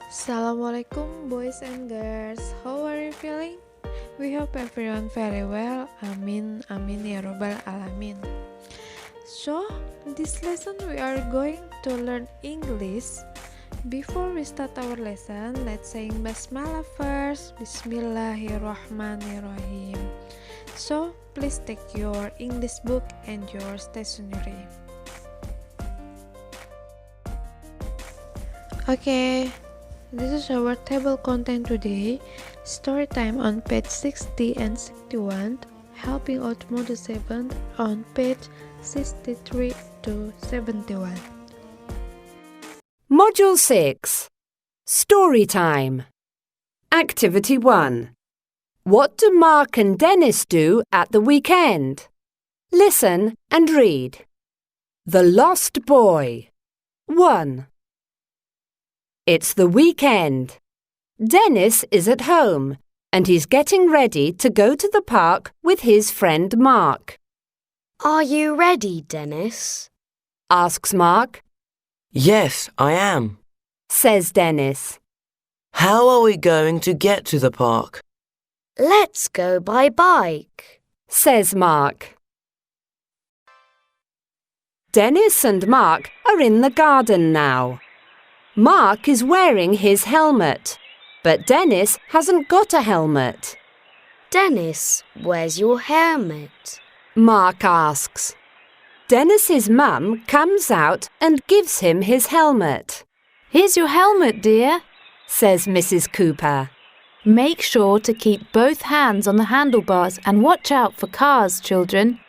Assalamualaikum boys and girls, how are you feeling? We hope everyone very well. Amin, amin ya robbal alamin. So, in this lesson we are going to learn English. Before we start our lesson, let's sing Basmalah first. Bismillahirrahmanirrahim. So, please take your English book and your stationery. Okay. This is our table content today. Story time on page 60 and 61. Helping out Module 7 on page 63 to 71. Module 6. Story time. Activity 1. What do Mark and Dennis do at the weekend? Listen and read. The Lost Boy. 1. It's the weekend. Dennis is at home and he's getting ready to go to the park with his friend Mark. Are you ready, Dennis? Asks Mark. Yes, I am. Says Dennis. How are we going to get to the park? Let's go by bike. Says Mark. Dennis and Mark are in the garden now. Mark is wearing his helmet, but Dennis hasn't got a helmet. Dennis, where's your helmet? Mark asks. Dennis's mum comes out and gives him his helmet. Here's your helmet, dear, says Mrs. Cooper. Make sure to keep both hands on the handlebars and watch out for cars, children.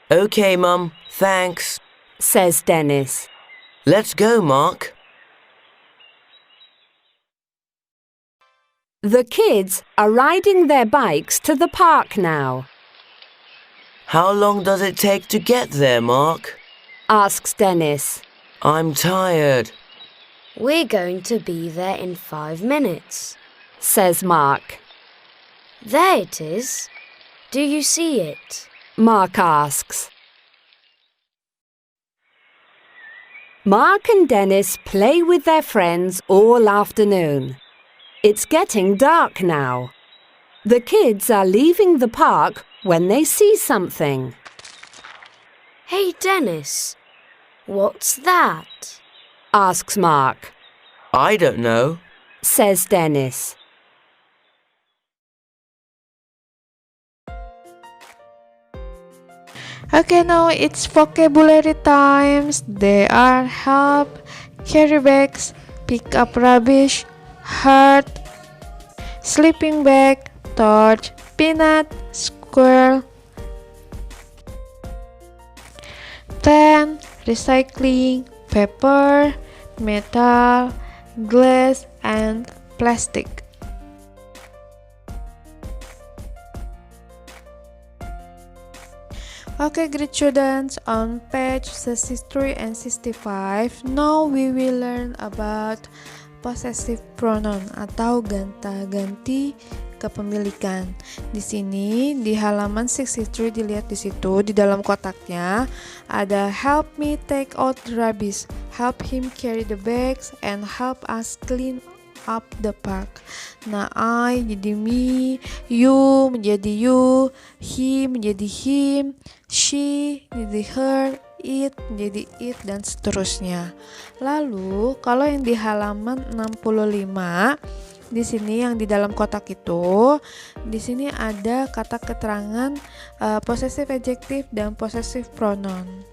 Okay, Mum, thanks, says Dennis. Let's go, Mark. The kids are riding their bikes to the park now. How long does it take to get there, Mark? Asks Dennis. I'm tired, We're going to be there in 5 minutes. Says Mark. There it is. Do you see it? Mark asks. Mark and Dennis play with their friends all afternoon. It's getting dark now. The kids are leaving the park when they see something. Hey, Dennis, what's that? Asks Mark. I don't know. Says Dennis. Okay, now it's vocabulary times. They are help, carry bags, pick up rubbish, heart, sleeping bag, torch, peanut, squirrel, tent, recycling, paper, metal, glass, and plastic. Okay, great students, on page 63 and 65, now we will learn about possessive pronoun atau ganti kepemilikan. Di sini di halaman 63 dilihat di situ di dalam kotaknya ada help me take out rubbish, help him carry the bags, and help us clean up the park. Nah, I jadi me, you menjadi you, he menjadi him, she menjadi her, it menjadi it, dan seterusnya. Lalu kalau yang di halaman 65 di sini yang di dalam kotak itu, di sini ada kata keterangan possessive adjective dan possessive pronoun.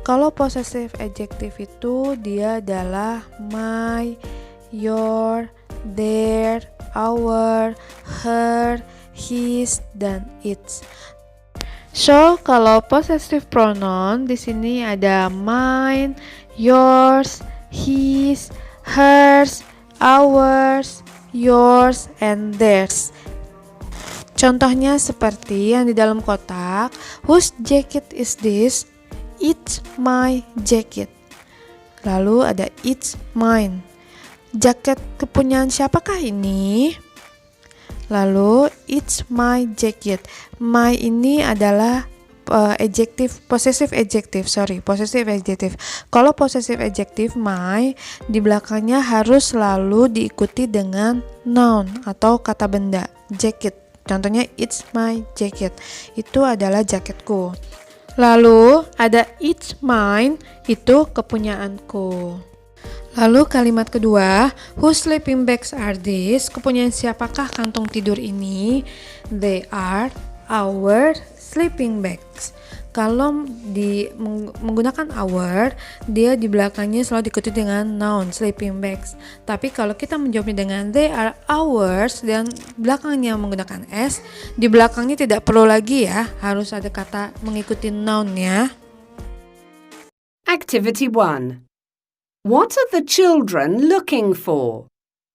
Kalau possessive adjective itu dia adalah my, your, their, our, her, his, dan its. So, kalau possessive pronoun di sini ada mine, yours, his, hers, ours, yours, and theirs. Contohnya seperti yang di dalam kotak. Whose jacket is this? It's my jacket. Lalu ada it's mine. Jaket kepunyaan siapakah ini? Lalu it's my jacket. My ini adalah possessive adjective. Kalau possessive adjective my di belakangnya harus selalu diikuti dengan noun atau kata benda. Jacket, contohnya it's my jacket, itu adalah jaketku. Lalu ada it's mine, itu kepunyaanku. Lalu kalimat kedua, whose sleeping bags are these? Kepunyaan siapakah kantung tidur ini? They are our sleeping bags. Kalau menggunakan our, dia di belakangnya selalu diikuti dengan noun sleeping bags. Tapi kalau kita menjawabnya dengan they are ours dan belakangnya menggunakan s, di belakangnya tidak perlu lagi ya, harus ada kata mengikuti noun-nya. Activity 1. What are the children looking for?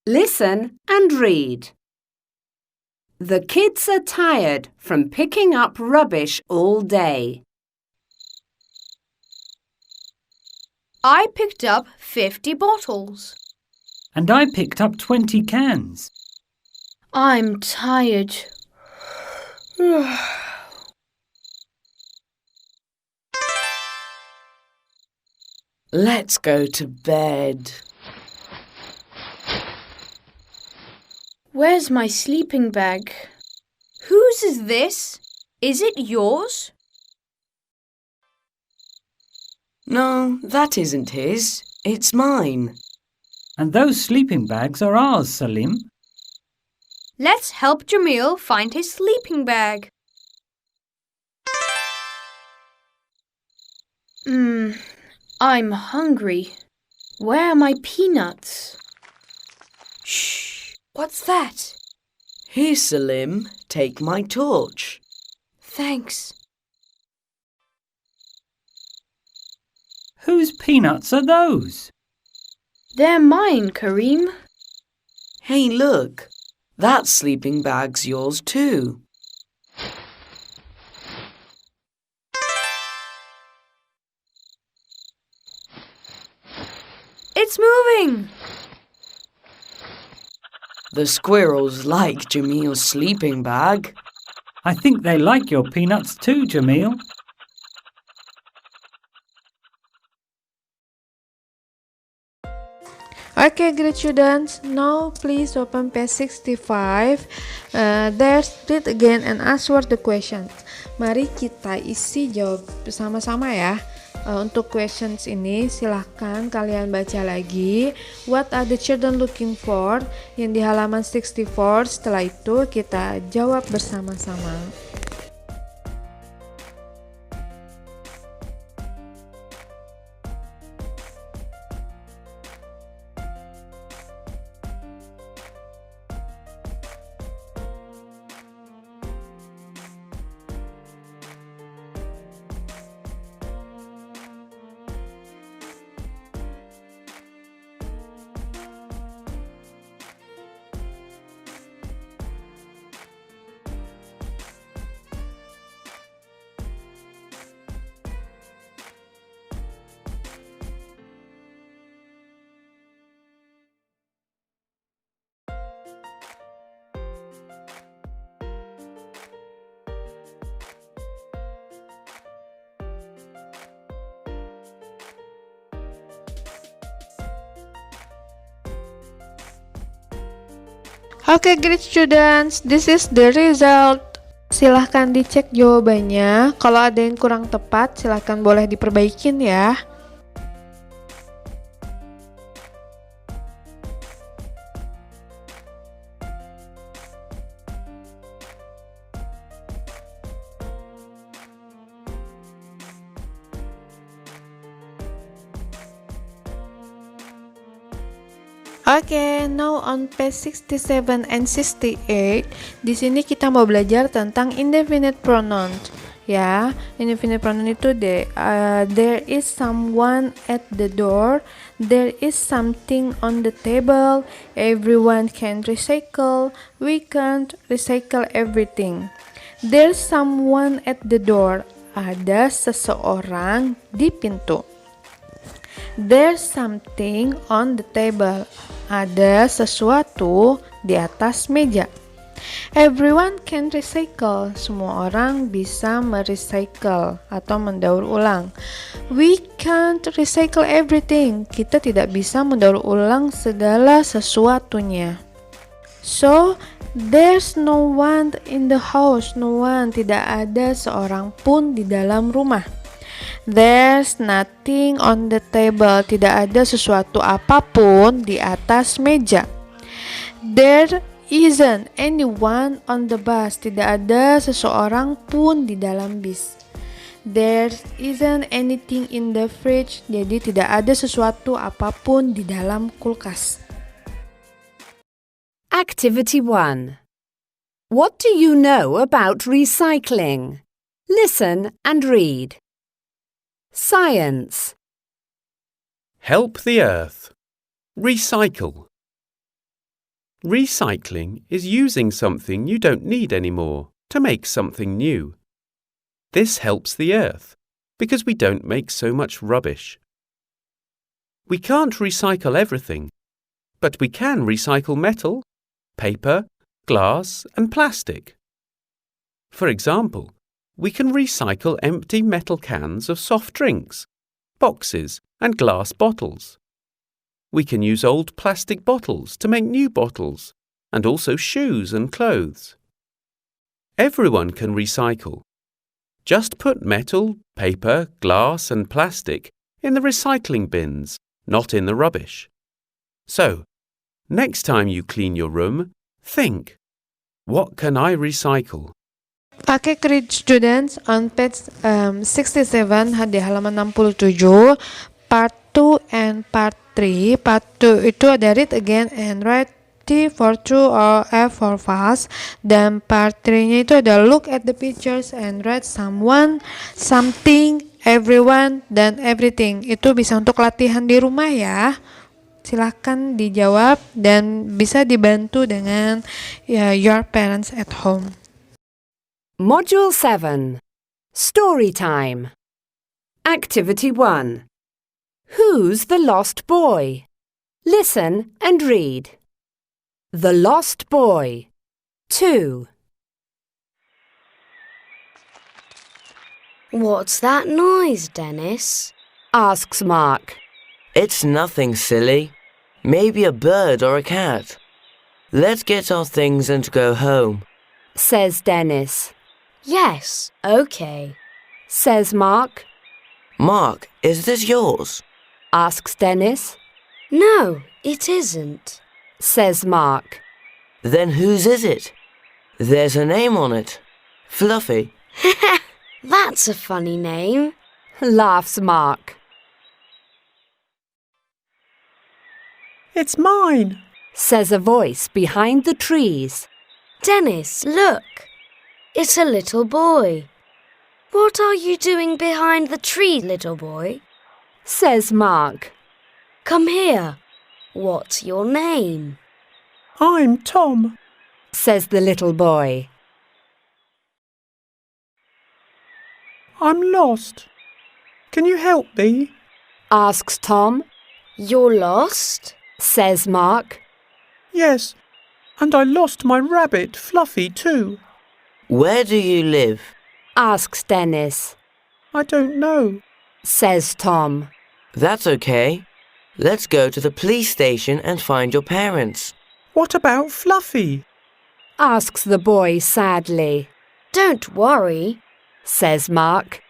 Listen and read. The kids are tired from picking up rubbish all day. I picked up 50 bottles. And I picked up 20 cans. I'm tired. Let's go to bed. Where's my sleeping bag? Whose is this? Is it yours? No, that isn't his. It's mine. And those sleeping bags are ours, Salim. Let's help Jamil find his sleeping bag. I'm hungry. Where are my peanuts? Shh, what's that? Here, Salim, take my torch. Thanks. Whose peanuts are those? They're mine, Kareem. Hey, look, that sleeping bag's yours too. It's moving. The squirrels like Jamil's sleeping bag. I think they like your peanuts too, Jamil. Okay, great students. Now please open page 65. There's read again and answer the questions. Mari kita isi jawab bersama-sama ya. Untuk questions ini silahkan kalian baca lagi. What are the children looking for? Yang di halaman 64. Setelah itu kita jawab bersama-sama. Oke, great students, this is the result. Silahkan dicek jawabannya. Kalau ada yang kurang tepat, silahkan boleh diperbaikin ya. Oke, now on page 67 and 68. Di sini kita mau belajar tentang indefinite pronouns. Ya, indefinite pronoun itu there is someone at the door, there is something on the table, everyone can recycle, we can't recycle everything. There's someone at the door. Ada seseorang di pintu. There's something on the table. Ada sesuatu di atas meja. Everyone can recycle. Semua orang bisa merecycle atau mendaur ulang. We can't recycle everything. Kita tidak bisa mendaur ulang segala sesuatunya. So, there's no one in the house. No one, tidak ada seorang pun di dalam rumah. There's nothing on the table. Tidak ada sesuatu apapun di atas meja. There isn't anyone on the bus. Tidak ada seseorang pun di dalam bis. There isn't anything in the fridge. Jadi tidak ada sesuatu apapun di dalam kulkas. Activity 1. What do you know about recycling? Listen and read. Science. Help the earth. Recycle. Recycling is using something you don't need anymore to make something new. This helps the earth because we don't make so much rubbish. We can't recycle everything, but we can recycle metal, paper, glass, and plastic. For example, we can recycle empty metal cans of soft drinks, boxes, and glass bottles. We can use old plastic bottles to make new bottles, and also shoes and clothes. Everyone can recycle. Just put metal, paper, glass, and plastic in the recycling bins, not in the rubbish. So, next time you clean your room, think, what can I recycle? Okay, great students, on page 67 di halaman 67, part 2 and part 3. Part 2 itu ada read again and write T for true or F for false. Dan part 3-nya itu ada look at the pictures and write someone, something, everyone, dan everything. Itu bisa untuk latihan di rumah ya. Silahkan dijawab dan bisa dibantu dengan your parents at home. Module 7. Story time. Activity 1. Who's the lost boy? Listen and read. The lost boy. 2. What's that noise, Dennis? Asks Mark. It's nothing, silly. Maybe a bird or a cat. Let's get our things and go home, Says Dennis. Yes, okay. Says Mark. Mark, is this yours? Asks Dennis. No, it isn't. Says Mark. Then whose is it? There's a name on it. Fluffy. That's a funny name. Laughs Mark. It's mine, Says a voice behind the trees. Dennis, look. It's a little boy. What are you doing behind the tree, little boy? Says Mark. Come here. What's your name? I'm Tom. Says the little boy. I'm lost. Can you help me? Asks Tom. You're lost? Says Mark. Yes, and I lost my rabbit, Fluffy, too. Where do you live? Asks Dennis. I don't know. Says Tom. That's okay. Let's go to the police station and find your parents. What about Fluffy? Asks the boy sadly. Don't worry. Says Mark.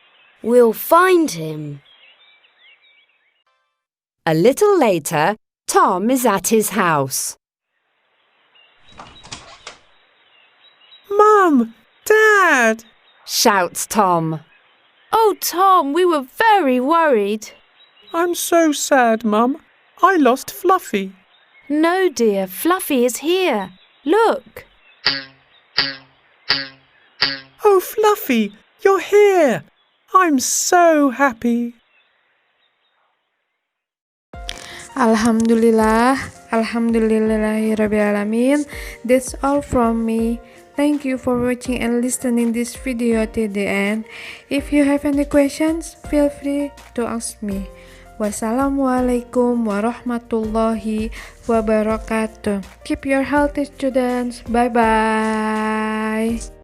We'll find him. A little later, Tom is at his house. Mum! Dad! Shouts Tom. Oh, Tom, we were very worried. I'm so sad, Mum. I lost Fluffy. No, dear, Fluffy is here. Look. Oh, Fluffy, you're here. I'm so happy. Alhamdulillah, Alhamdulillahirrabbilalamin. That's all from me. Thank you for watching and listening this video till the end. If you have any questions, feel free to ask me. Wassalamualaikum warahmatullahi wabarakatuh. Keep your healthy, students. Bye bye. Bye.